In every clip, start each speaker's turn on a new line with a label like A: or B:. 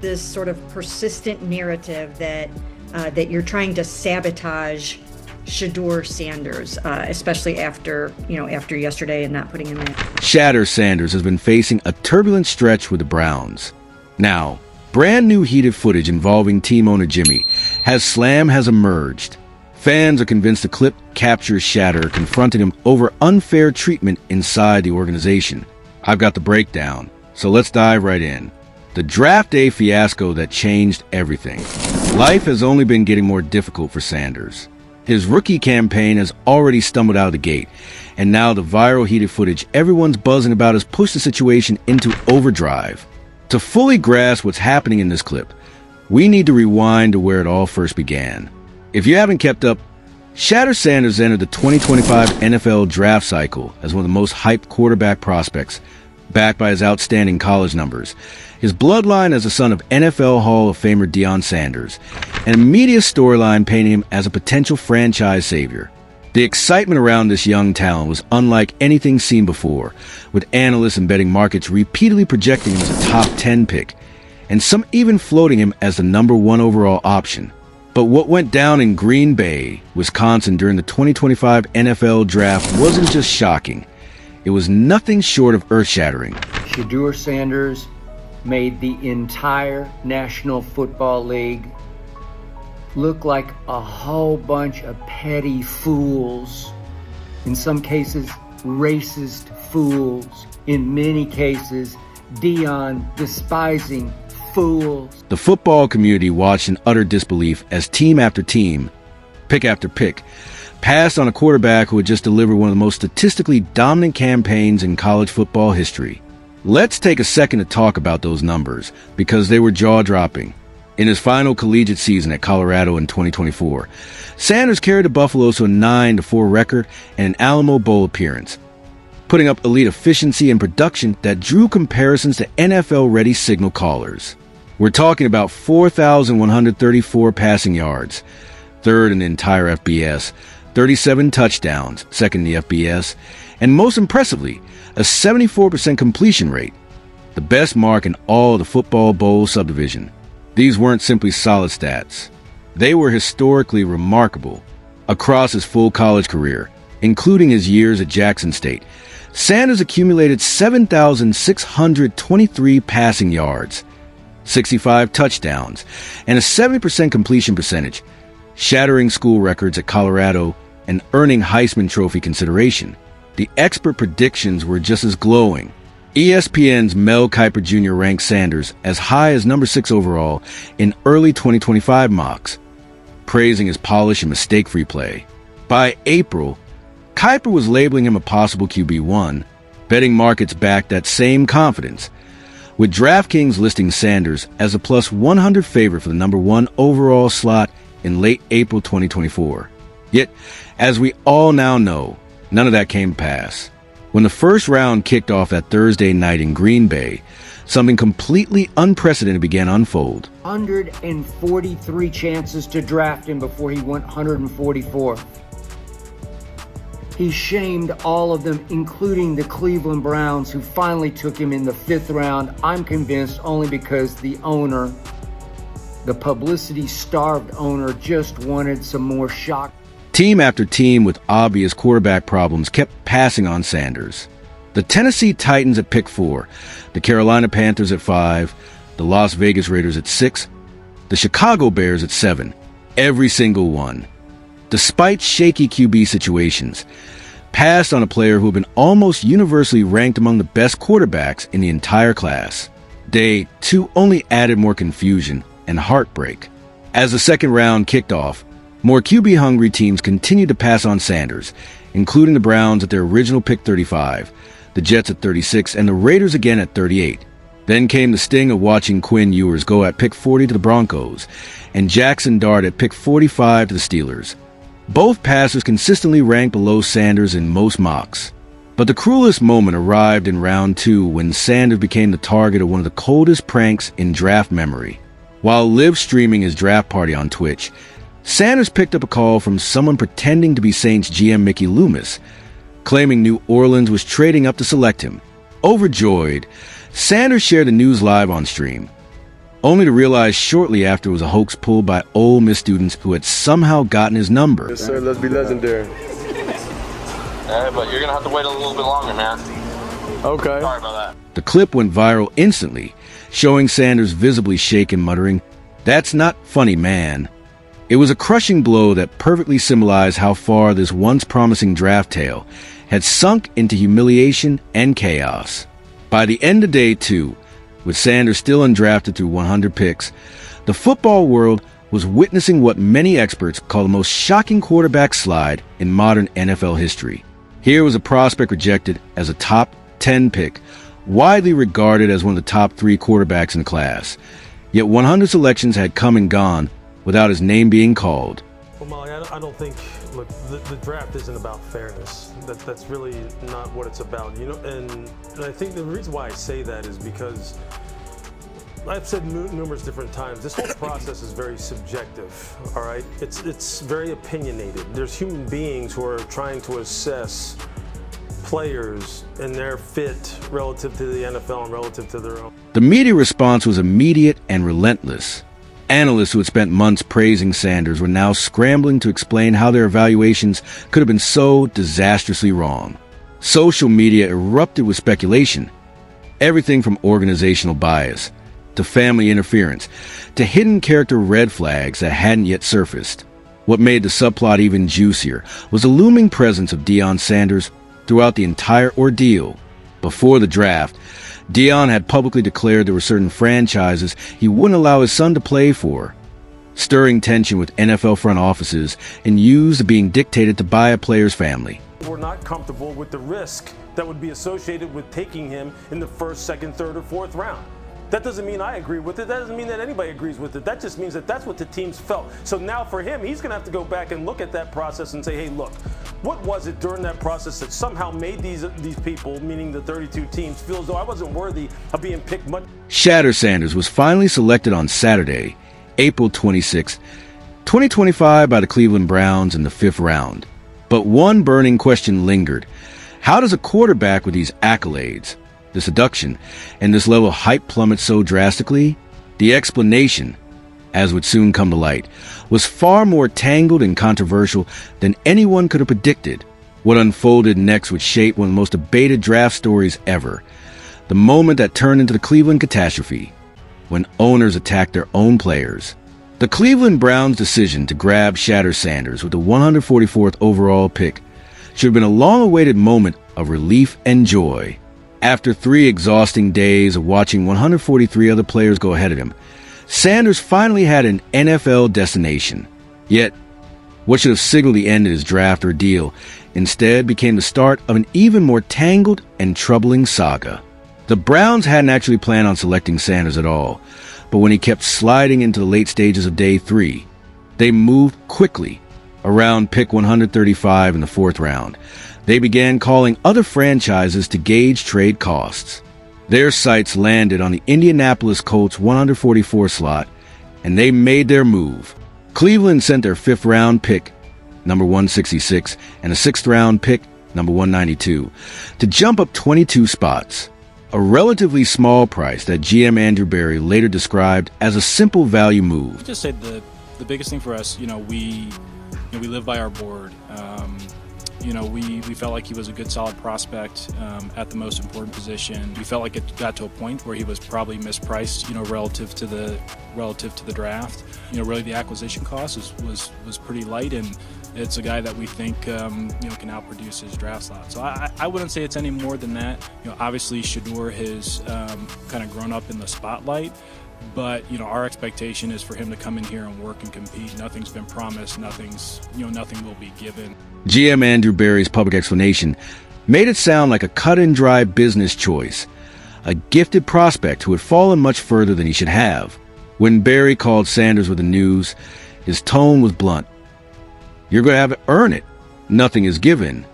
A: This sort of persistent narrative that that you're trying to sabotage Shedeur Sanders, especially after yesterday and not putting him in.
B: Shedeur Sanders has been facing a turbulent stretch with the Browns. Now, brand new heated footage involving team owner Jimmy has emerged. Fans are convinced the clip captures Shedeur confronting him over unfair treatment inside the organization. I've got the breakdown, so let's dive right in. The draft day fiasco that changed everything. Life has only been getting more difficult for Sanders. His rookie campaign has already stumbled out of the gate, and now the viral heated footage everyone's buzzing about has pushed the situation into overdrive. To fully grasp what's happening in this clip, we need to rewind to where it all first began. If you haven't kept up, Shedeur Sanders entered the 2025 NFL draft cycle as one of the most hyped quarterback prospects, backed by his outstanding college numbers, his bloodline as the son of NFL Hall of Famer Deion Sanders, and a media storyline painting him as a potential franchise savior. The excitement around this young talent was unlike anything seen before, with analysts and betting markets repeatedly projecting him as a top 10 pick, and some even floating him as the number 1 overall option. But what went down in Green Bay, Wisconsin during the 2025 NFL draft wasn't just shocking. It was nothing short of earth-shattering.
C: Shedeur Sanders made the entire National Football League look like a whole bunch of petty fools. In some cases, racist fools. In many cases, Deion despising fools.
B: The football community watched in utter disbelief as team after team, pick after pick, passed on a quarterback who had just delivered one of the most statistically dominant campaigns in college football history. Let's take a second to talk about those numbers, because they were jaw-dropping. In his final collegiate season at Colorado in 2024, Sanders carried the Buffaloes to a 9-4 record and an Alamo Bowl appearance, putting up elite efficiency and production that drew comparisons to NFL-ready signal callers. We're talking about 4,134 passing yards, third in the entire FBS, 37 touchdowns, second in the FBS, and most impressively, a 74% completion rate, the best mark in all of the Football Bowl subdivision. These weren't simply solid stats. They were historically remarkable. Across his full college career, including his years at Jackson State, Sanders accumulated 7,623 passing yards, 65 touchdowns, and a 70% completion percentage, shattering school records at Colorado and earning Heisman Trophy consideration. The expert predictions were just as glowing. ESPN's Mel Kiper Jr. ranked Sanders as high as number 6 overall in early 2025 mocks, praising his polish and mistake-free play. By April, Kiper was labeling him a possible QB1. Betting markets backed that same confidence, with DraftKings listing Sanders as a plus 100 favorite for the number 1 overall slot in late April 2024. Yet, as we all now know, none of that came to pass. When the first round kicked off that Thursday night in Green Bay, something completely unprecedented began to unfold.
C: 143 chances to draft him before he went 144. He shamed all of them, including the Cleveland Browns, who finally took him in the 5th round. I'm convinced only because the owner, the publicity-starved owner, just wanted some more shock.
B: Team after team with obvious quarterback problems kept passing on Sanders. The Tennessee Titans at pick 4, the Carolina Panthers at 5, the Las Vegas Raiders at 6, the Chicago Bears at 7, every single one, despite shaky QB situations, passed on a player who had been almost universally ranked among the best quarterbacks in the entire class. Day 2 only added more confusion and heartbreak. As the second round kicked off, more QB-hungry teams continued to pass on Sanders, including the Browns at their original pick 35, the Jets at 36, and the Raiders again at 38. Then came the sting of watching Quinn Ewers go at pick 40 to the Broncos, and Jackson Dart at pick 45 to the Steelers. Both passers consistently ranked below Sanders in most mocks. But the cruelest moment arrived in round 2 when Sanders became the target of one of the coldest pranks in draft memory. While live streaming his draft party on Twitch, Sanders picked up a call from someone pretending to be Saints GM Mickey Loomis, claiming New Orleans was trading up to select him. Overjoyed, Sanders shared the news live on stream. only to realize shortly after it was a hoax pulled by Ole Miss students who had somehow gotten his number.
D: Yes, sir. Let's be legendary.
E: Yeah, but you're going to have to wait a little bit longer, man.
D: Okay.
E: Sorry about that.
B: The clip went viral instantly, showing Sanders visibly shaken, muttering, "That's not funny, man." It was a crushing blow that perfectly symbolized how far this once promising draft tale had sunk into humiliation and chaos. By the end of day 2, with Sanders still undrafted through 100 picks, the football world was witnessing what many experts call the most shocking quarterback slide in modern NFL history. Here was a prospect rejected as a top 10 pick, widely regarded as one of the top 3 quarterbacks in the class. Yet 100 selections had come and gone without his name being called.
F: Well, Molly, I don't think, look, the draft isn't about fairness. That's really not what it's about, you know. And I think the reason why I say that is because I've said numerous different times, this whole process is very subjective, all right? It's very opinionated. There's human beings who are trying to assess players and their fit relative to the NFL and relative to their own.
B: The media response was immediate and relentless. Analysts who had spent months praising Sanders were now scrambling to explain how their evaluations could have been so disastrously wrong. Social media erupted with speculation. Everything from organizational bias, to family interference, to hidden character red flags that hadn't yet surfaced. What made the subplot even juicier was the looming presence of Deion Sanders throughout the entire ordeal. Before the draft, Deion had publicly declared there were certain franchises he wouldn't allow his son to play for, stirring tension with NFL front offices and news being dictated to by a player's family.
F: We're not comfortable with the risk that would be associated with taking him in the first, second, third, or fourth round. That doesn't mean I agree with it. That doesn't mean that anybody agrees with it. That just means that that's what the teams felt. So now for him, he's going to have to go back and look at that process and say, hey, look, what was it during that process that somehow made these people, meaning the 32 teams, feel as though I wasn't worthy of being picked much?
B: Shedeur Sanders was finally selected on Saturday, April 26, 2025 by the Cleveland Browns in the 5th round. But one burning question lingered. How does a quarterback with these accolades, the seduction, and this level of hype plummet so drastically? The explanation, as would soon come to light, was far more tangled and controversial than anyone could have predicted. What unfolded next would shape one of the most debated draft stories ever. The moment that turned into the Cleveland catastrophe, when owners attacked their own players. The Cleveland Browns' decision to grab Shedeur Sanders with the 144th overall pick should have been a long-awaited moment of relief and joy. After 3 exhausting days of watching 143 other players go ahead of him, Sanders finally had an NFL destination. Yet, what should have signaled the end of his draft ordeal instead became the start of an even more tangled and troubling saga. The Browns hadn't actually planned on selecting Sanders at all, but when he kept sliding into the late stages of day 3, they moved quickly. Around pick 135 in the 4th round, they began calling other franchises to gauge trade costs. Their sights landed on the Indianapolis Colts 144 slot, and they made their move. Cleveland sent their 5th round pick, number 166, and a 6th round pick, number 192, to jump up 22 spots. A relatively small price that GM Andrew Berry later described as a simple value move.
G: Just say the biggest thing for us, we live by our board. We felt like he was a good, solid prospect at the most important position. We felt like it got to a point where he was probably mispriced, relative to the draft. Really the acquisition cost was pretty light, and it's a guy that we think can outproduce his draft slot. So I wouldn't say it's any more than that. Obviously Shedeur has kind of grown up in the spotlight. But our expectation is for him to come in here and work and compete. Nothing's been promised. Nothing will be given.
B: GM Andrew Berry's public explanation made it sound like a cut-and-dry business choice, a gifted prospect who had fallen much further than he should have. When Berry called Sanders with the news, his tone was blunt. You're going to have to earn it. Nothing is given.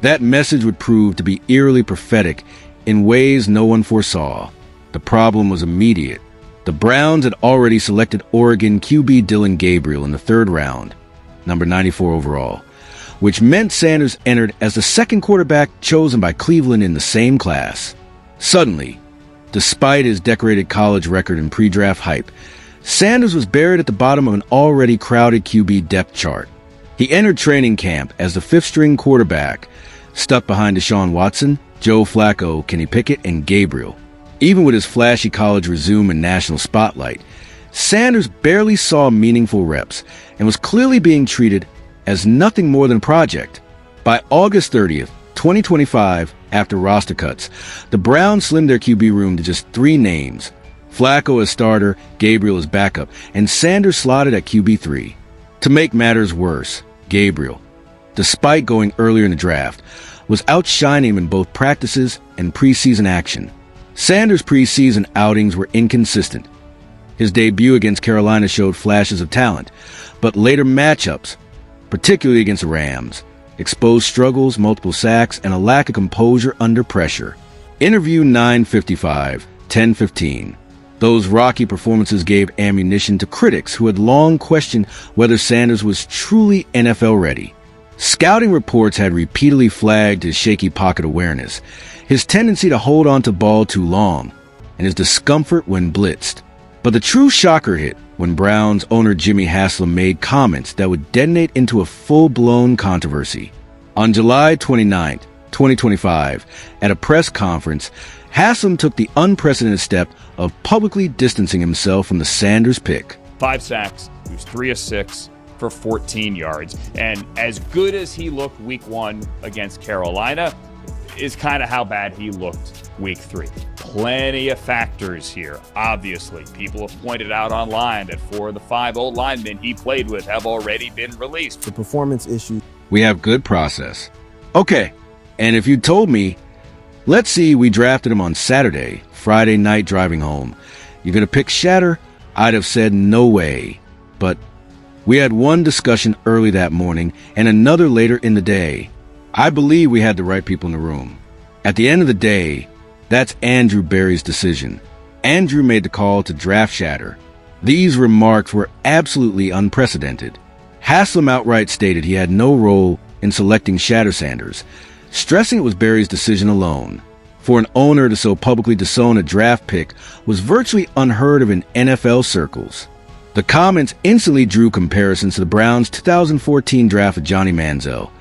B: That message would prove to be eerily prophetic in ways no one foresaw. The problem was immediate. The Browns had already selected Oregon QB Dylan Gabriel in the 3rd round, number 94 overall, which meant Sanders entered as the 2nd quarterback chosen by Cleveland in the same class. Suddenly, Despite his decorated college record and pre-draft hype, Sanders was buried at the bottom of an already crowded QB depth chart. He entered training camp as the fifth-string quarterback, stuck behind Deshaun Watson, Joe Flacco, Kenny Pickett, and Gabriel. Even with his flashy college resume and national spotlight, Sanders barely saw meaningful reps and was clearly being treated as nothing more than a project. By August 30th, 2025, after roster cuts, the Browns slimmed their QB room to just 3 names: Flacco as starter, Gabriel as backup, and Sanders slotted at QB3. To make matters worse, Gabriel, despite going earlier in the draft, was outshining him in both practices and preseason action. Sanders' preseason outings were inconsistent. His debut against Carolina showed flashes of talent, but later matchups, particularly against the Rams, exposed struggles, multiple sacks, and a lack of composure under pressure. Interview 955, 1015. Those rocky performances gave ammunition to critics who had long questioned whether Sanders was truly NFL ready. Scouting reports had repeatedly flagged his shaky pocket awareness, his tendency to hold on to ball too long, and his discomfort when blitzed. But the true shocker hit when Browns owner Jimmy Haslam made comments that would detonate into a full-blown controversy. On July 29, 2025, at a press conference, Haslam took the unprecedented step of publicly distancing himself from the Sanders pick.
H: 5 sacks, he was 3 of 6 for 14 yards. And as good as he looked week 1 against Carolina is kind of how bad he looked week 3. Plenty of factors here. Obviously, people have pointed out online that 4 of the 5 old linemen he played with have already been released.
D: The performance issue.
B: We have good process. Okay, and if you told me, let's see, we drafted him on Saturday, Friday night driving home, you're going to pick Shedeur? I'd have said no way. But we had one discussion early that morning and another later in the day. I believe we had the right people in the room. At the end of the day, that's Andrew Berry's decision. Andrew made the call to draft Shedeur. These remarks were absolutely unprecedented. Haslam outright stated he had no role in selecting Shedeur Sanders, stressing it was Berry's decision alone. For an owner to so publicly disown a draft pick was virtually unheard of in NFL circles. The comments instantly drew comparisons to the Browns' 2014 draft of Johnny Manziel,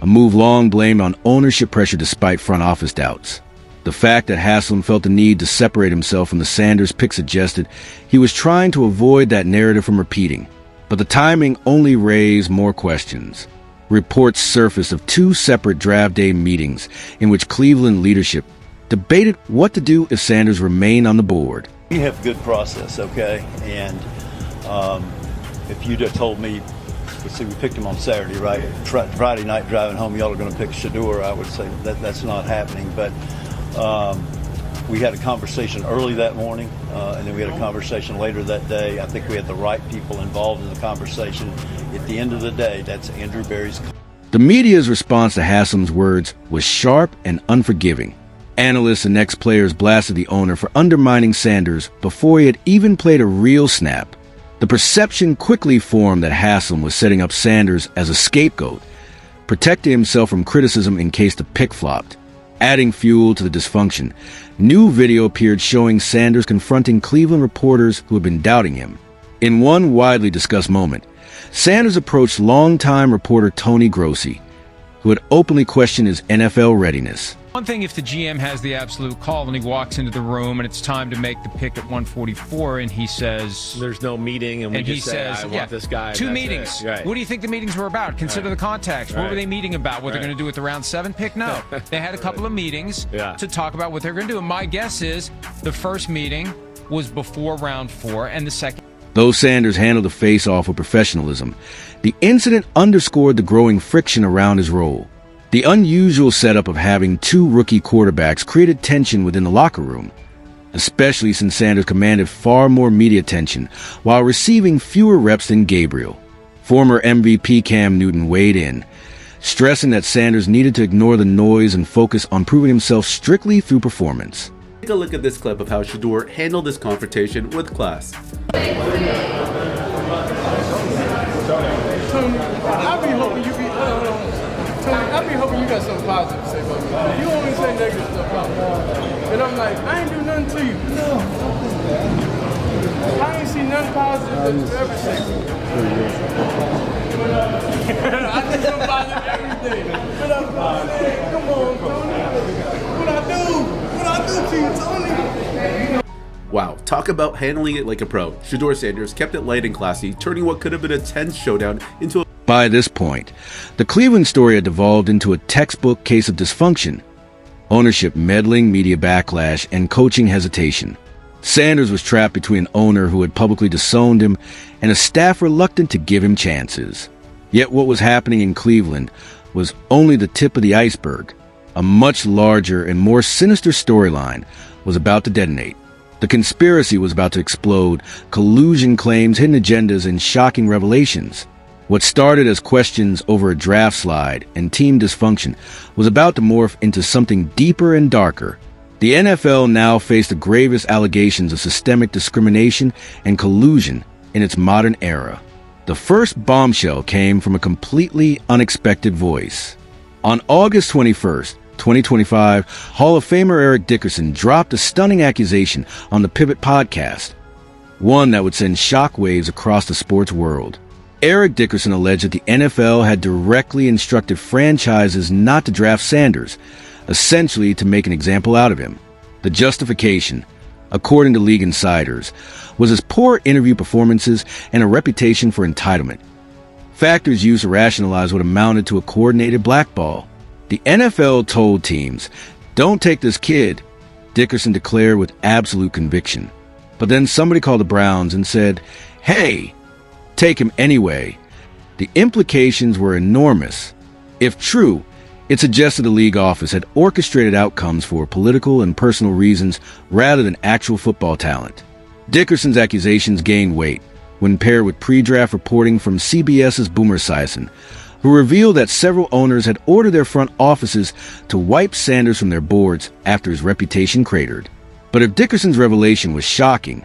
B: a move long blamed on ownership pressure despite front office doubts. The fact that Haslam felt the need to separate himself from the Sanders pick suggested he was trying to avoid that narrative from repeating, but the timing only raised more questions. Reports surfaced of 2 separate draft day meetings in which Cleveland leadership debated what to do if Sanders remained on the board.
I: We have good process, okay? And if you'd have told me, let's see, we picked him on Saturday, right? Friday night driving home, y'all are going to pick Shedeur, I would say that's not happening. But we had a conversation early that morning, and then we had a conversation later that day. I think we had the right people involved in the conversation. At the end of the day, that's Andrew Berry's.
B: The media's response to Haslam's words was sharp and unforgiving. Analysts and ex-players blasted the owner for undermining Sanders before he had even played a real snap. The perception quickly formed that Haslam was setting up Sanders as a scapegoat, protecting himself from criticism in case the pick flopped. Adding fuel to the dysfunction, new video appeared showing Sanders confronting Cleveland reporters who had been doubting him. In one widely discussed moment, Sanders approached longtime reporter Tony Grossi, who had openly questioned his NFL readiness.
J: One thing if the GM has the absolute call and he walks into the room and it's time to make the pick at 144 and he says...
K: There's no meeting and we just say, I want this guy.
J: 2 meetings.
K: Right.
J: What do you think the meetings were about? Consider the context. What were they meeting about? What they're going to do with the round 7 pick? No. They had a couple of meetings to talk about what they're going to do. And my guess is the first meeting was before round 4 and the second...
B: Though Sanders handled the face-off with professionalism, the incident underscored the growing friction around his role. The unusual setup of having 2 rookie quarterbacks created tension within the locker room, especially since Sanders commanded far more media attention while receiving fewer reps than Gabriel. Former MVP Cam Newton weighed in, stressing that Sanders needed to ignore the noise and focus on proving himself strictly through performance.
L: Take a look at this clip of how Shedeur handled this confrontation with class.
M: Tony, I be hoping you be
D: I be hoping you got something positive to say about me. You always say negative stuff about me. And I'm like, I ain't do nothing to you. No, I ain't seen nothing positive that you ever say. I did something positive every day. But I'm saying, come on, Tony. What I do to you, Tony?
L: Wow, talk about handling it like a pro. Shedeur Sanders kept it light and classy, turning what could have been a tense showdown into a...
B: By this point, the Cleveland story had devolved into a textbook case of dysfunction. Ownership meddling, media backlash, and coaching hesitation. Sanders was trapped between an owner who had publicly disowned him and a staff reluctant to give him chances. Yet what was happening in Cleveland was only the tip of the iceberg. A much larger and more sinister storyline was about to detonate. The conspiracy was about to explode, collusion claims, hidden agendas, and shocking revelations. What started as questions over a draft slide and team dysfunction was about to morph into something deeper and darker. The NFL now faced the gravest allegations of systemic discrimination and collusion in its modern era. The first bombshell came from a completely unexpected voice. On August 21st, 2025, Hall of Famer Eric Dickerson dropped a stunning accusation on the Pivot podcast, one that would send shockwaves across the sports world. Eric Dickerson alleged that the NFL had directly instructed franchises not to draft Sanders, essentially to make an example out of him. The justification, according to league insiders, was his poor interview performances and a reputation for entitlement. Factors used to rationalize what amounted to a coordinated blackball. The NFL told teams, "Don't take this kid," Dickerson declared with absolute conviction. But then somebody called the Browns and said, "Hey, take him anyway." The implications were enormous. If true, it suggested the league office had orchestrated outcomes for political and personal reasons rather than actual football talent. Dickerson's accusations gained weight when paired with pre-draft reporting from CBS's Boomer Esiason, who revealed that several owners had ordered their front offices to wipe Sanders from their boards after his reputation cratered. But if Dickerson's revelation was shocking,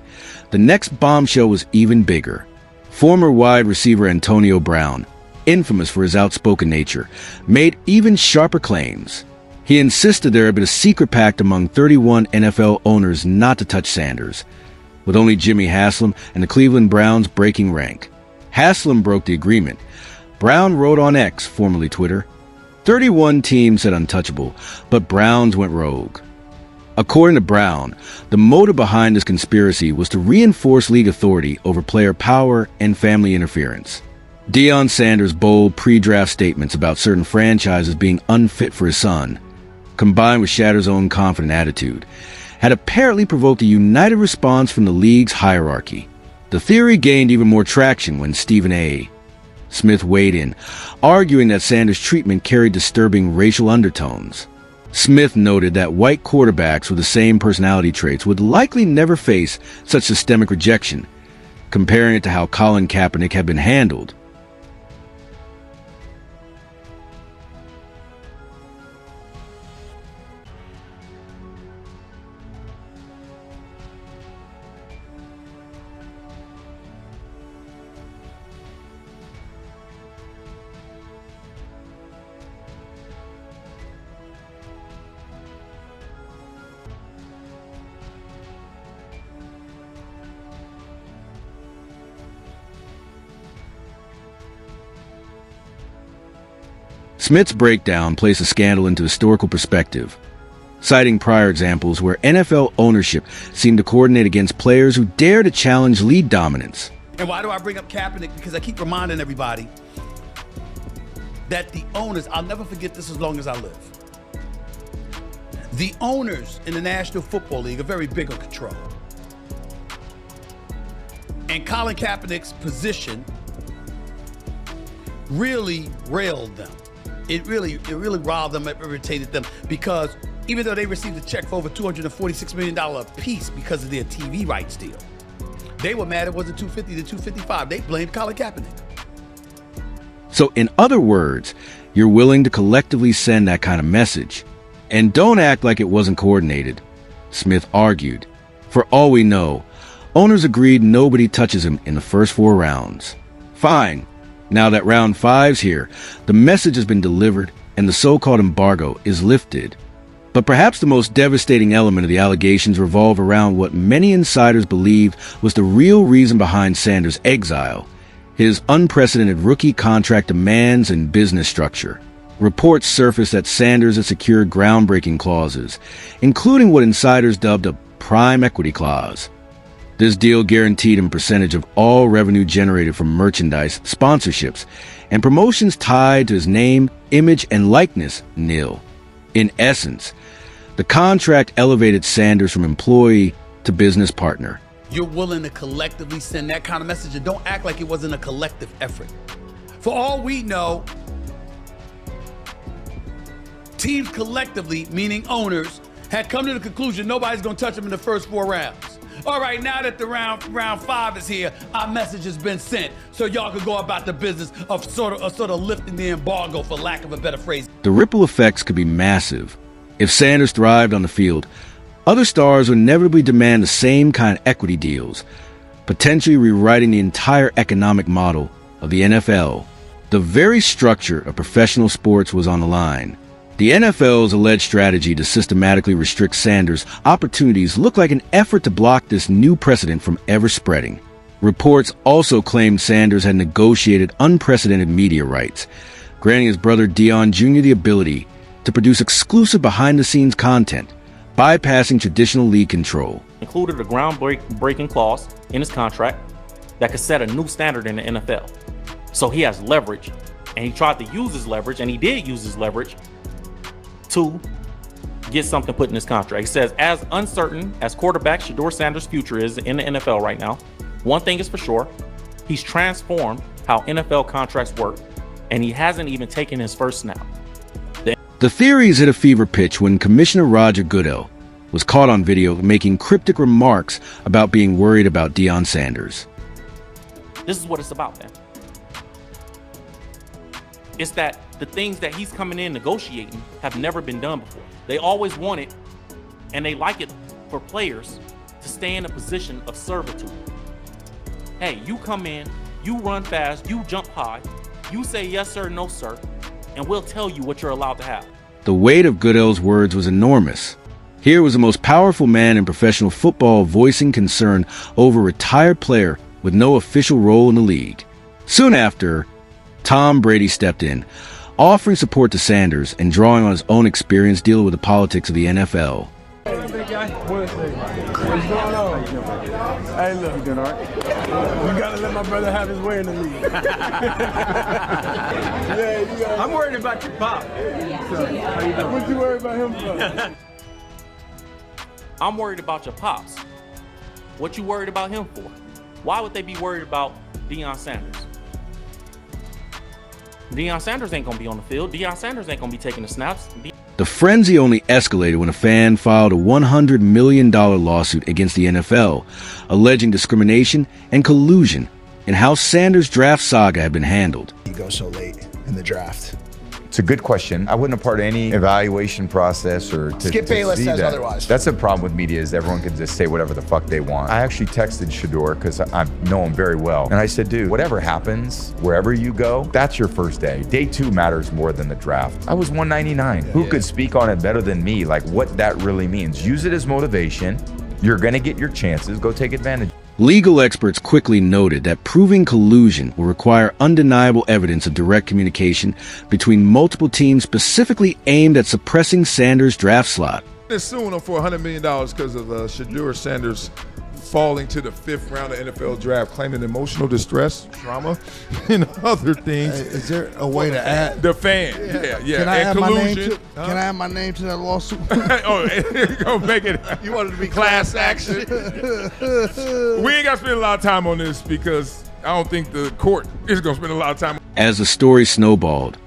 B: the next bombshell was even bigger. Former wide receiver Antonio Brown, infamous for his outspoken nature, made even sharper claims. He insisted there had been a secret pact among 31 NFL owners not to touch Sanders, with only Jimmy Haslam and the Cleveland Browns breaking rank. Haslam broke the agreement. Brown wrote on X, formerly Twitter, 31 teams said untouchable, but Browns went rogue. According to Brown, the motive behind this conspiracy was to reinforce league authority over player power and family interference. Deion Sanders' bold pre-draft statements about certain franchises being unfit for his son, combined with Shedur's own confident attitude, had apparently provoked a united response from the league's hierarchy. The theory gained even more traction when Stephen A. Smith weighed in, arguing that Sanders' treatment carried disturbing racial undertones. Smith noted that white quarterbacks with the same personality traits would likely never face such systemic rejection, comparing it to how Colin Kaepernick had been handled. Smith's breakdown placed the scandal into historical perspective, citing prior examples where NFL ownership seemed to coordinate against players who dare to challenge lead dominance.
M: And why do I bring up Kaepernick? Because I keep reminding everybody that the owners, I'll never forget this as long as I live. The owners in the National Football League are very big on control. And Colin Kaepernick's position really railed them. It really riled them, it irritated them, because even though they received a check for over $246 million a piece because of their TV rights deal, they were mad it wasn't $250 to $255. They blamed Colin Kaepernick.
B: So in other words, you're willing to collectively send that kind of message. And don't act like it wasn't coordinated, Smith argued. For all we know, owners agreed nobody touches him in the first 4 rounds. Fine. Now that round 5's here, the message has been delivered and the so-called embargo is lifted. But perhaps the most devastating element of the allegations revolve around what many insiders believe was the real reason behind Sanders' exile: his unprecedented rookie contract demands and business structure. Reports surfaced that Sanders had secured groundbreaking clauses, including what insiders dubbed a prime equity clause. This deal guaranteed him a percentage of all revenue generated from merchandise, sponsorships, and promotions tied to his name, image, and likeness nil. In essence, the contract elevated Sanders from employee to business partner.
M: You're willing to collectively send that kind of message, and don't act like it wasn't a collective effort. For all we know, teams collectively, meaning owners, had come to the conclusion nobody's going to touch them in the first 4 rounds. All right, now that the round 5 is here, our message has been sent, so y'all can go about the business of sort of lifting the embargo, for lack of a better phrase.
B: The ripple effects could be massive. If Sanders thrived on the field, other stars would inevitably demand the same kind of equity deals, potentially rewriting the entire economic model of the NFL. The very structure of professional sports was on the line. The NFL's alleged strategy to systematically restrict Sanders' opportunities looked like an effort to block this new precedent from ever spreading. Reports also claimed Sanders had negotiated unprecedented media rights, granting his brother Deion Jr. the ability to produce exclusive behind-the-scenes content, bypassing traditional league control.
N: Included a groundbreaking clause in his contract that could set a new standard in the NFL. So he has leverage, and he tried to use his leverage, and he did use his leverage to get something put in his contract. He says, as uncertain as quarterback Shedeur Sanders' future is in the NFL right now, one thing is for sure, he's transformed how NFL contracts work, and he hasn't even taken his first snap.
B: The theories hit a fever pitch when Commissioner Roger Goodell was caught on video making cryptic remarks about being worried about Deion Sanders.
N: This is what it's about, man. It's that the things that he's coming in negotiating have never been done before. They always want it, and they like it for players to stay in a position of servitude. Hey, you come in, you run fast, you jump high, you say yes sir, no sir, and we'll tell you what you're allowed to have.
B: The weight of Goodell's words was enormous. Here was the most powerful man in professional football voicing concern over a retired player with no official role in the league. Soon after, Tom Brady stepped in, offering support to Sanders and drawing on his own experience dealing with the politics of the NFL.
D: Hey, big guy. What's going on? Hey, look. You doing all right? You got to let my brother have his way in the league. Yeah, you got. I'm worried about your pop. So, how you doing? What you worried about him for?
N: I'm worried about your pops. What you worried about him for? Why would they be worried about Deion Sanders? Deion Sanders ain't gonna be on the field. Deion Sanders ain't gonna be taking the snaps.
B: The frenzy only escalated when a fan filed a $100 million lawsuit against the NFL, alleging discrimination and collusion in how Sanders' draft saga had been handled.
O: He goes so late in the draft.
P: It's a good question. I wouldn't have part of any evaluation process or to
O: Skip Bayless
P: see
O: says
P: that.
O: otherwise.
P: That's the problem with media is everyone can just say whatever the fuck they want. I actually texted Shedeur because I know him very well. And I said, dude, whatever happens, wherever you go, that's your first day. Day 2 matters more than the draft. I was 199. Who could speak on it better than me? Like what that really means. Use it as motivation. You're going to get your chances. Go take advantage.
B: Legal experts quickly noted that proving collusion will require undeniable evidence of direct communication between multiple teams specifically aimed at suppressing Sanders' draft slot.
D: They're suing him for $100 million because of Shedeur Sanders falling to the 5th round of NFL draft, claiming emotional distress, trauma, and other things.
Q: Hey, is there a way to add
D: the fan? Yeah.
Q: Can I
D: and
Q: add
D: collusion.
Q: Can I add my name to that lawsuit?
D: Gonna make it.
Q: You wanted to be
D: class action. We ain't got to spend a lot of time on this because I don't think the court is gonna spend a lot of time.
B: As the story snowballed,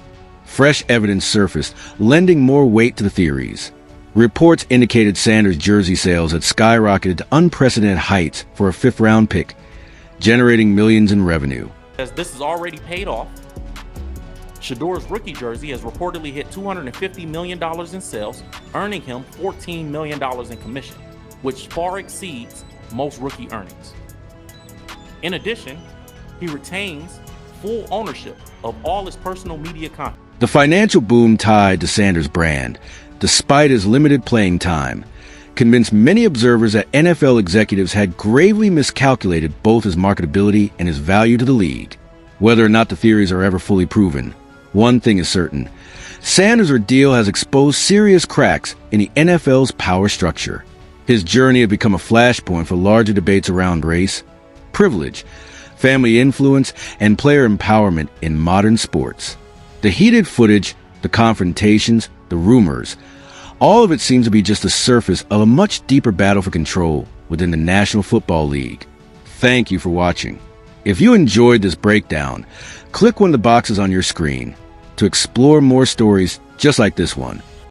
B: fresh evidence surfaced, lending more weight to the theories. Reports indicated Sanders' jersey sales had skyrocketed to unprecedented heights for a 5th-round pick, generating millions in revenue.
N: As this is already paid off, Shedeur's rookie jersey has reportedly hit $250 million in sales, earning him $14 million in commission, which far exceeds most rookie earnings. In addition, he retains full ownership of all his personal media content.
B: The financial boom tied to Sanders' brand, despite his limited playing time, convinced many observers that NFL executives had gravely miscalculated both his marketability and his value to the league. Whether or not the theories are ever fully proven, one thing is certain. Sanders' ordeal has exposed serious cracks in the NFL's power structure. His journey had become a flashpoint for larger debates around race, privilege, family influence, and player empowerment in modern sports. The heated footage, the confrontations, the rumors, all of it seems to be just the surface of a much deeper battle for control within the National Football League. Thank you for watching. If you enjoyed this breakdown, click one of the boxes on your screen to explore more stories just like this one.